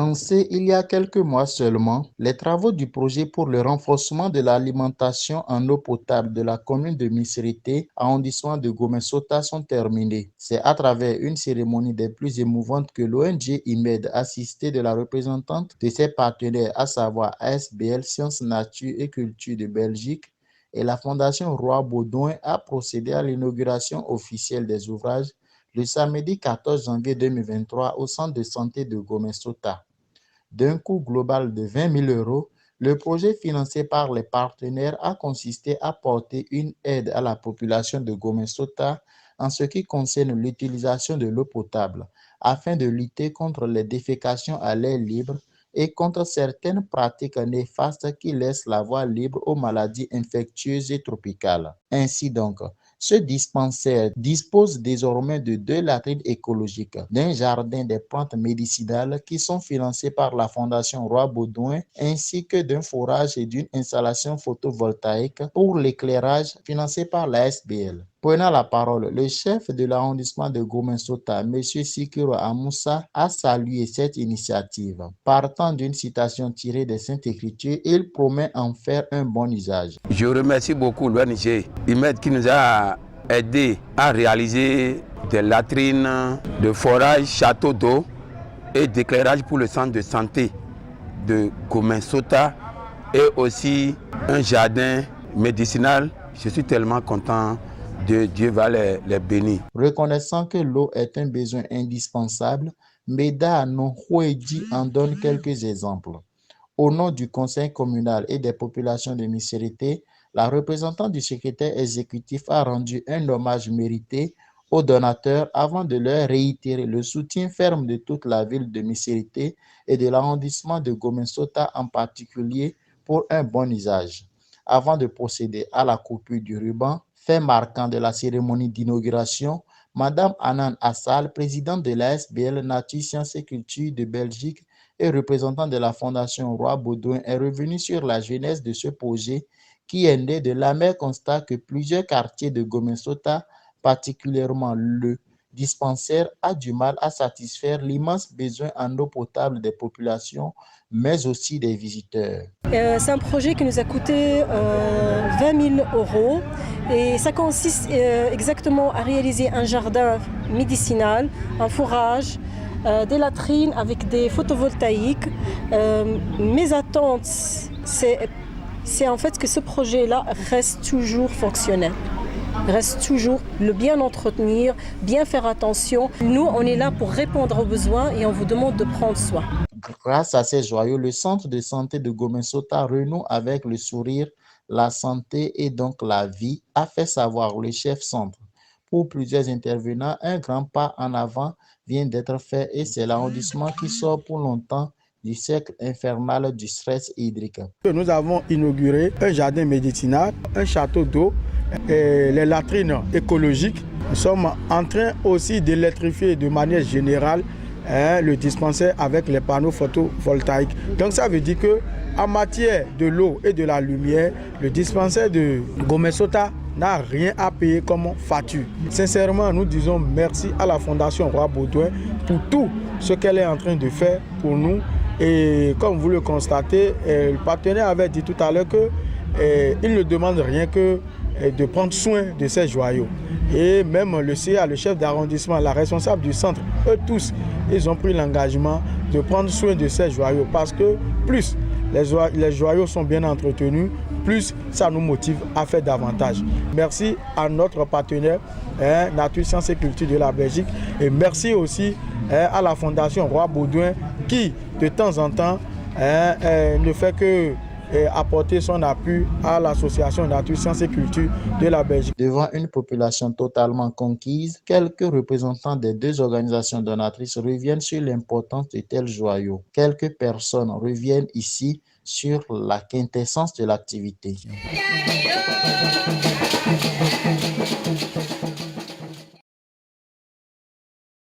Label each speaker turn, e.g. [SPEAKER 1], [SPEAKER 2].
[SPEAKER 1] Lancé il y a quelques mois seulement, les travaux du projet pour le renforcement de l'alimentation en eau potable de la commune de Missirité, arrondissement de Gomé-Sota, sont terminés. C'est à travers une cérémonie des plus émouvantes que l'ONG IMED, assistée de la représentante de ses partenaires, à savoir ASBL Sciences, Nature et Culture de Belgique, et la Fondation Roi Baudouin, a procédé à l'inauguration officielle des ouvrages le samedi 14 janvier 2023 au centre de santé de Gomé-Sota. D'un coût global de 20 000 euros, le projet financé par les partenaires a consisté à apporter une aide à la population de Gomé-Sota en ce qui concerne l'utilisation de l'eau potable, afin de lutter contre les défécations à l'air libre et contre certaines pratiques néfastes qui laissent la voie libre aux maladies infectieuses et tropicales. Ainsi donc, ce dispensaire dispose désormais de 2 latrines écologiques, d'un jardin des plantes médicinales qui sont financées par la Fondation Roi Baudouin, ainsi que d'un forage et d'une installation photovoltaïque pour l'éclairage financé par la SBL. Prenant la parole, le chef de l'arrondissement de Gomé-Sota, M. Sikiro Amoussa, a salué cette initiative. Partant d'une citation tirée des Saintes Écritures, il promet en faire un bon usage.
[SPEAKER 2] Je remercie beaucoup l'ONG IMED qui nous a aidé à réaliser des latrines de forage, château d'eau et d'éclairage pour le centre de santé de Gomé-Sota et aussi un jardin médicinal. Je suis tellement content. Dieu va les bénir.
[SPEAKER 1] Reconnaissant que l'eau est un besoin indispensable, Meda Nonhouedji en donne quelques exemples. Au nom du conseil communal et des populations de Missirité, la représentante du secrétaire exécutif a rendu un hommage mérité aux donateurs avant de leur réitérer le soutien ferme de toute la ville de Missirité et de l'arrondissement de Gomé-Sota en particulier pour un bon usage. Avant de procéder à la coupure du ruban, fait marquant de la cérémonie d'inauguration, Madame Anan Assal, présidente de l'ASBL Nature, Sciences et Culture de Belgique et représentant de la Fondation Roi Baudouin, est revenue sur la genèse de ce projet qui est né de l'amer constat que plusieurs quartiers de Gomé-Sota, particulièrement le dispensaire, a du mal à satisfaire l'immense besoin en eau potable des populations, mais aussi des visiteurs.
[SPEAKER 3] C'est un projet qui nous a coûté 20 000 euros et ça consiste exactement à réaliser un jardin médicinal, un fourrage, des latrines avec des photovoltaïques. Mes attentes, c'est en fait que ce projet-là reste toujours fonctionnel. Reste toujours le bien entretenir, bien faire attention. Nous, on est là pour répondre aux besoins et on vous demande de prendre soin.
[SPEAKER 1] Grâce à ces joyaux, le centre de santé de Gomé-Sota renoue avec le sourire, la santé et donc la vie, a fait savoir le chef centre. Pour plusieurs intervenants, un grand pas en avant vient d'être fait et c'est l'arrondissement qui sort pour longtemps du cercle infernal du stress hydrique.
[SPEAKER 4] Nous avons inauguré un jardin médicinal, un château d'eau, les latrines écologiques. Nous sommes en train aussi d'électrifier de manière générale le dispensaire avec les panneaux photovoltaïques. Donc ça veut dire que en matière de l'eau et de la lumière, le dispensaire de Gomé-Sota n'a rien à payer comme facture. Sincèrement, nous disons merci à la Fondation Roi Baudouin pour tout ce qu'elle est en train de faire pour nous. Et comme vous le constatez, le partenaire avait dit tout à l'heure qu'il ne demande rien que de prendre soin de ces joyaux. Et même le CA, le chef d'arrondissement, la responsable du centre, eux tous, ils ont pris l'engagement de prendre soin de ces joyaux parce que plus les joyaux sont bien entretenus, plus ça nous motive à faire davantage. Merci à notre partenaire Nature, Sciences et Culture de la Belgique et merci aussi à la Fondation Roi Baudouin qui, de temps en temps, ne fait que apporter son appui à l'association Nature, Sciences et Culture de la Belgique.
[SPEAKER 1] Devant une population totalement conquise, quelques représentants des 2 organisations donatrices reviennent sur l'importance de tels joyaux. Quelques personnes reviennent ici sur la quintessence de l'activité.